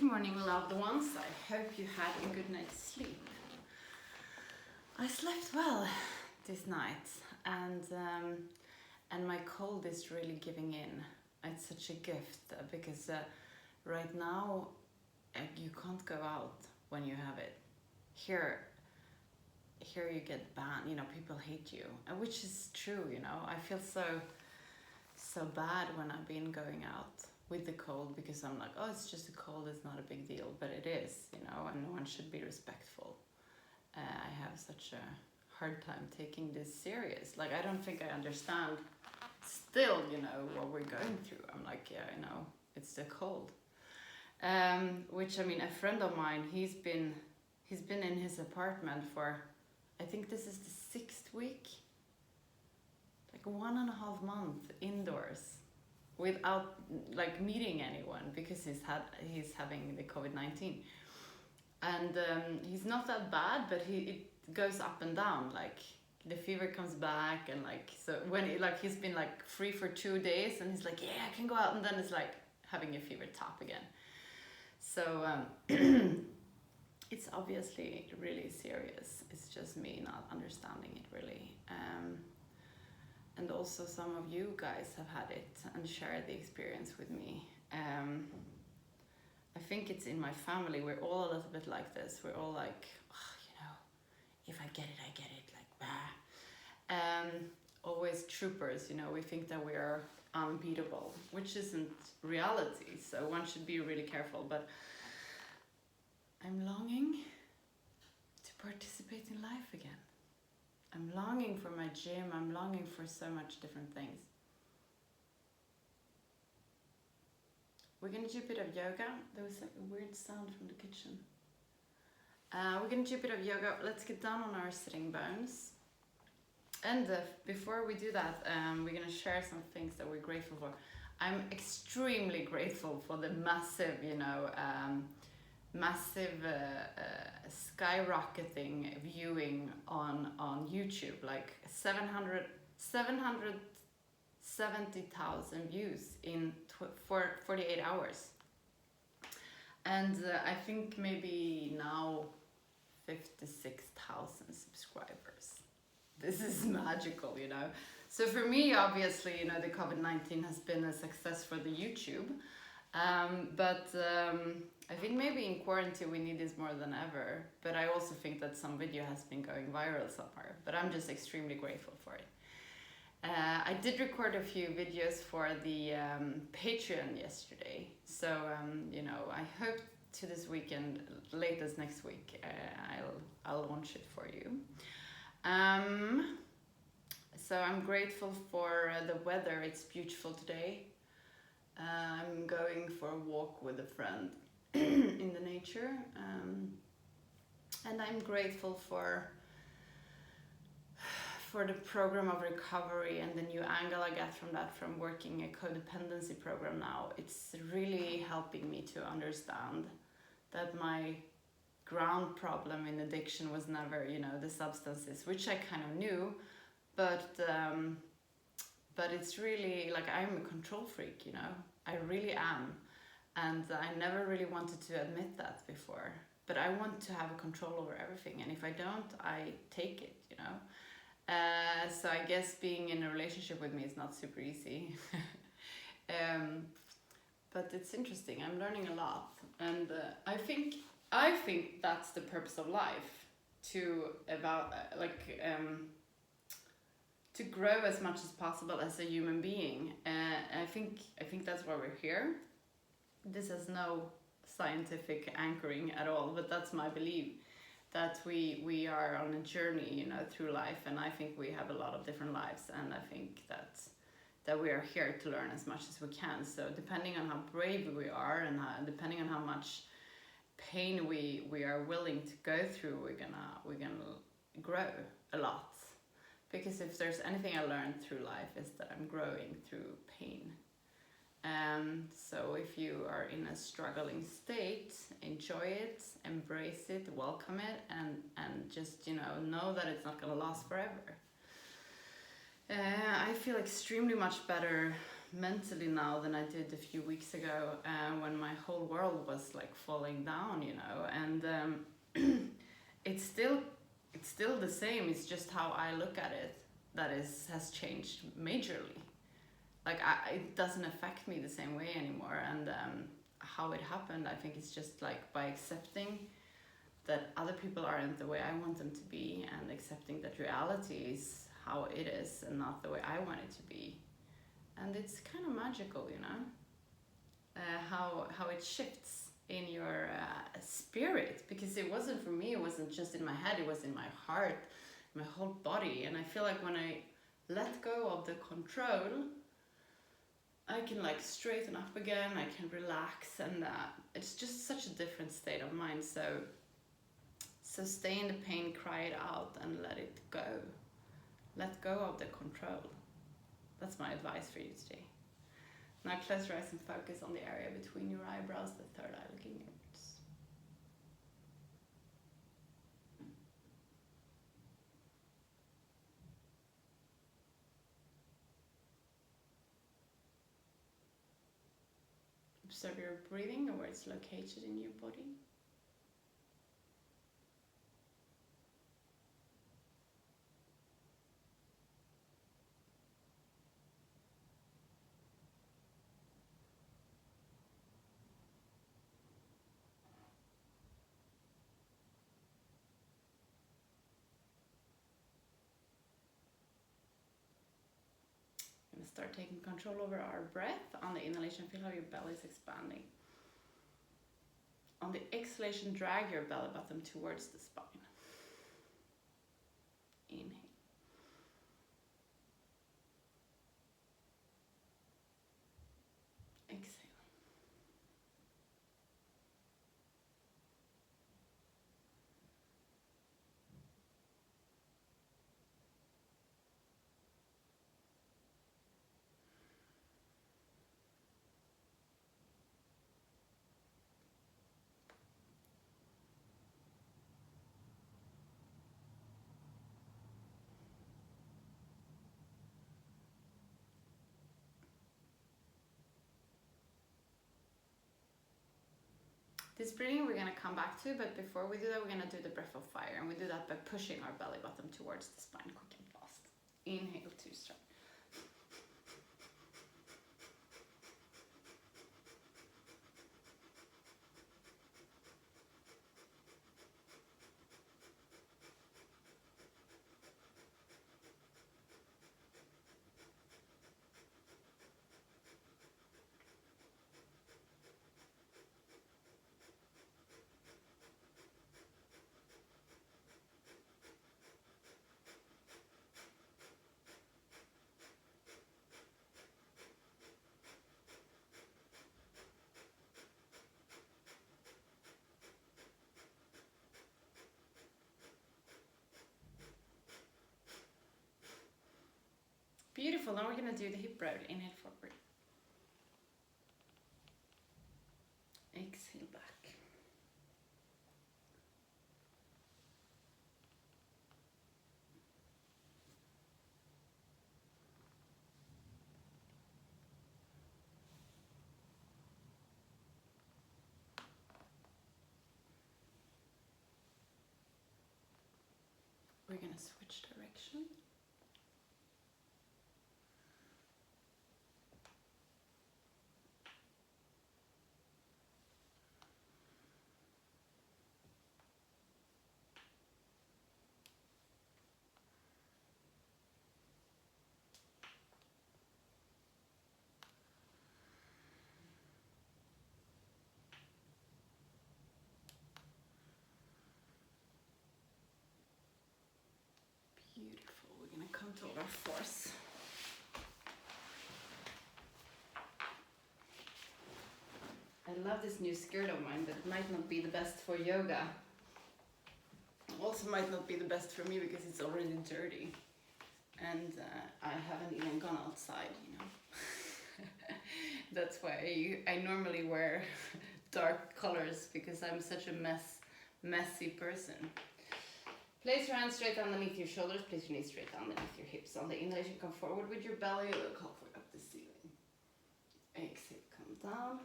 Good morning, loved ones. I hope you had a good night's sleep. I slept well this night, and my cold is really giving in. It's such a gift because right now you can't go out when you have it. Here you get banned. You know, people hate you, which is true. You know, I feel so bad when I've been going out with the cold because I'm like, oh, it's just a cold, it's not a big deal, but it is, you know, and no one should be respectful. I have such a hard time taking this serious. Like, I don't think I understand still, you know, what we're going through. I'm like, yeah, I know, it's the cold. Which, I mean, a friend of mine, he's been in his apartment for, I think this is the 6th week, like 1.5 months indoors, without like meeting anyone because he's having the COVID-19, and he's not that bad, but it goes up and down. Like the fever comes back, and like so when he's been like free for 2 days, and he's like, yeah, I can go out, and then it's like having a fever top again. So it's obviously really serious. It's just me not understanding it really. And also some of you guys have had it and shared the experience with me. I think it's in my family. We're all a little bit like this. We're all like, oh, you know, if I get it, I get it, like, bah. Always troopers, you know, we think that we are unbeatable, which isn't reality. So one should be really careful. But I'm longing to participate in life again. I'm longing for my gym, I'm longing for so much different things. We're gonna do a bit of yoga. There was like a weird sound from the kitchen. We're gonna do a bit of yoga. Let's get down on our sitting bones. And before we do that, we're gonna share some things that we're grateful for. I'm extremely grateful for the massive, you know, skyrocketing viewing on YouTube, like 770,000 views in 48 hours. And I think maybe now 56,000 subscribers. This is magical, you know. So for me, obviously, you know, the COVID-19 has been a success for the YouTube. But I think maybe in quarantine we need this more than ever. But I also think that some video has been going viral somewhere. But I'm just extremely grateful for it. I did record a few videos for the Patreon yesterday. So, you know, I hope to this weekend, latest next week, I'll launch it for you. So I'm grateful for the weather. It's beautiful today. I'm going for a walk with a friend in the nature, and I'm grateful for the program of recovery and the new angle I get from that, from working a codependency program now. It's really helping me to understand that my ground problem in addiction was never, you know, the substances, which I kind of knew, but it's really like I'm a control freak, you know. I really am, and I never really wanted to admit that before, but I want to have a control over everything, and if I don't, I take it, you know. So I guess being in a relationship with me is not super easy. But it's interesting. I'm learning a lot, and I think that's the purpose of life, to grow as much as possible as a human being. I think that's why we're here. This has no scientific anchoring at all, but that's my belief, that we are on a journey, you know, through life, and I think we have a lot of different lives, and I think that we are here to learn as much as we can. So depending on how brave we are, and depending on how much pain we are willing to go through, we're gonna grow a lot. Because if there's anything I learned through life, is that I'm growing through pain. So if you are in a struggling state, enjoy it, embrace it, welcome it, and just, you know that it's not gonna last forever. I feel extremely much better mentally now than I did a few weeks ago, when my whole world was like falling down, you know. And it's still the same. It's just how I look at it that has changed majorly. Like it doesn't affect me the same way anymore. And how it happened, I think it's just like by accepting that other people aren't the way I want them to be, and accepting that reality is how it is and not the way I want it to be. And it's kind of magical, you know, how it shifts in your spirit, because it wasn't for me, it wasn't just in my head, it was in my heart, my whole body. And I feel like when I let go of the control, I can like straighten up again, I can relax, and it's just such a different state of mind. So stay in the pain, cry it out, and let it go. Let go of the control. That's my advice for you today. Now close your eyes and focus on the area between your eyebrows, the third eye looking inwards. Observe your breathing and where it's located in your body. Start taking control over our breath. On the inhalation, feel how your belly is expanding. On the exhalation, drag your belly button towards the spine. Inhale. Exhale. This breathing we're going to come back to, but before we do that, we're going to do the breath of fire, and we do that by pushing our belly button towards the spine, quick and fast. Inhale, 2 strong. Beautiful. Now we're going to do the hip roll. Inhale forward. Exhale back. We're going to switch direction. Beautiful. We're going to come to our force. I love this new skirt of mine, but it might not be the best for yoga. Also might not be the best for me because it's already dirty. And I haven't even gone outside, you know. That's why I normally wear dark colors, because I'm such a messy person. Place your hands straight underneath your shoulders. Place your knees straight underneath your hips. On the inhalation, come forward with your belly. Look halfway up the ceiling. down.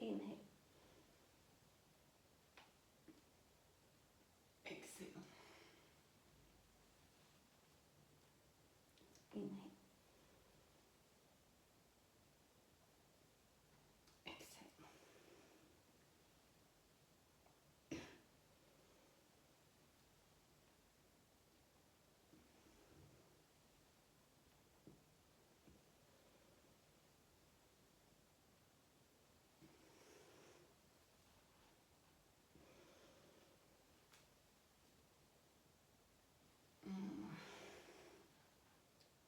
Inhale. Exhale. Inhale. Exhale.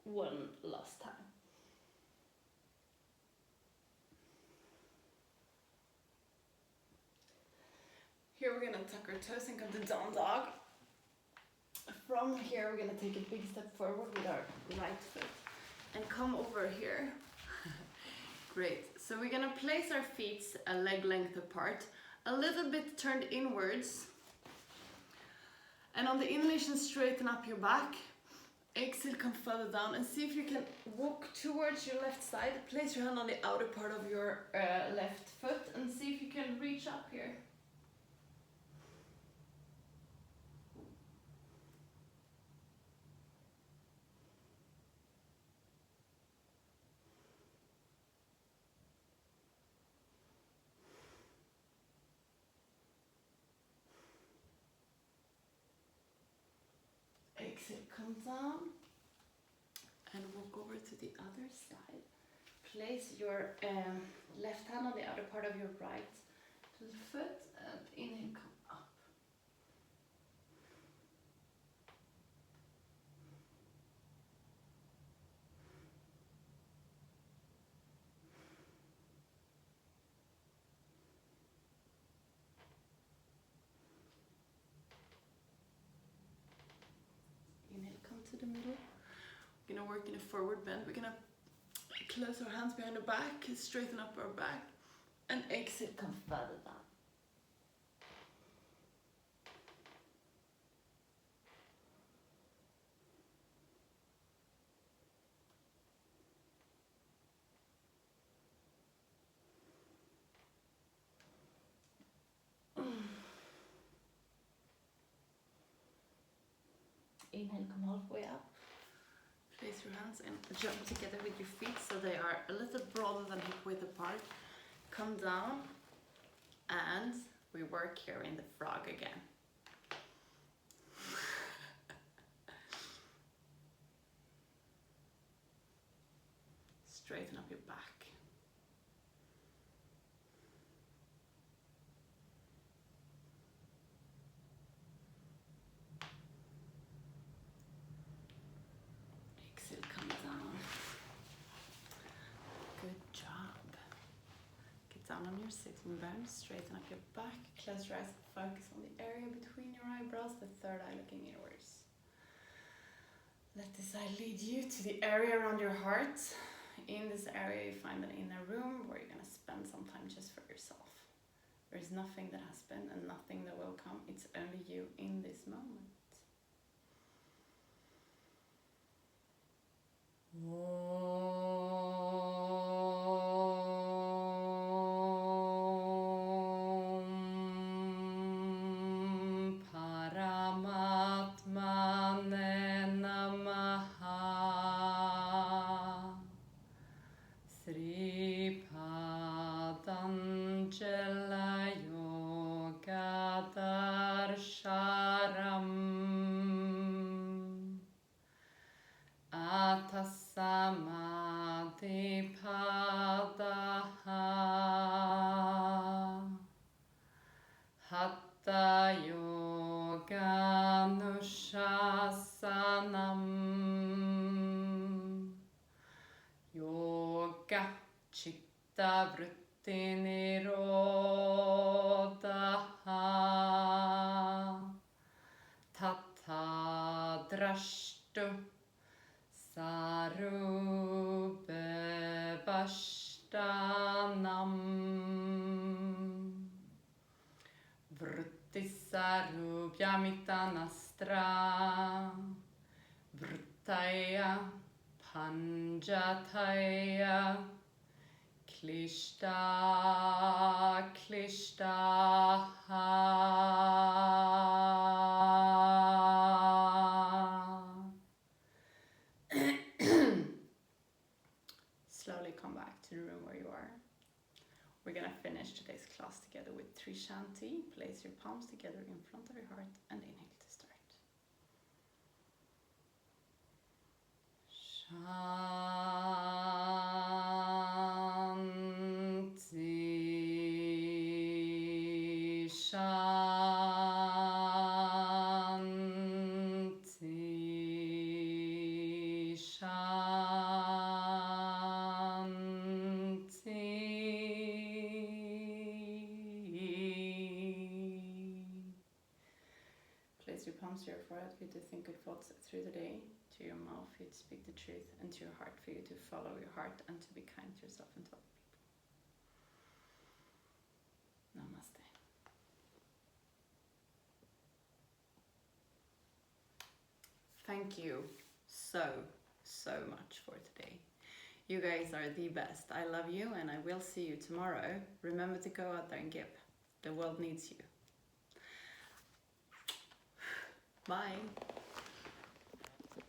One last time. Here we're gonna tuck our toes and come to down dog. From here we're gonna take a big step forward with our right foot and come over here. Great. So we're gonna place our feet a leg length apart, a little bit turned inwards. And on the inhalation, straighten up your back. Exhale, come further down and see if you can walk towards your left side. Place your hand on the outer part of your left foot and see if you can reach up here. Exhale, come down and walk over to the other side. Place your left hand on the outer part of your right foot and inhale, come up. Inhale, come to the middle. We're gonna work in a forward bend. We're gonna close our hands behind our back, straighten up our back, and exhale, come further down. Inhale, come halfway up. Place your hands and jump together with your feet so they are a little broader than hip width apart. Come down and we work here in the frog again. Straighten up your back. Exhale, come down. Good job. Get down on your sitting bones, straighten up your back, close your eyes, focus on the area between your eyebrows, the third eye looking inwards. Let this eye lead you to the area around your heart. In this area you find an inner room where you're going to spend some time just for yourself. There's nothing that has been and nothing that will come. It's only you in this moment. Paramatmane Namaha. Sri Patanjala Yoga Darsharam Atasamadhi Padaha Hatha Yoga Nushasanam Yoga Chitta Vritti Nirodha Tatha Drashtu Sarube Vashtanam Vritti Sarubhyamittanastra Vrittaya Panjataya Klishta Klishta Slowly come back to the room where you are. We're gonna finish today's class together with 3 Shanti. Place your palms together in front of your heart and inhale to start. Shanti, Shanti, Shanti. Place your palms to your forehead for you to think good thoughts through the day. To your mouth for you to speak the truth, and to your heart for you to follow your heart and to be kind to yourself and to other people. Namaste. Thank you so much for today. You guys are the best. I love you and I will see you tomorrow. Remember to go out there and give. The world needs you. Bye.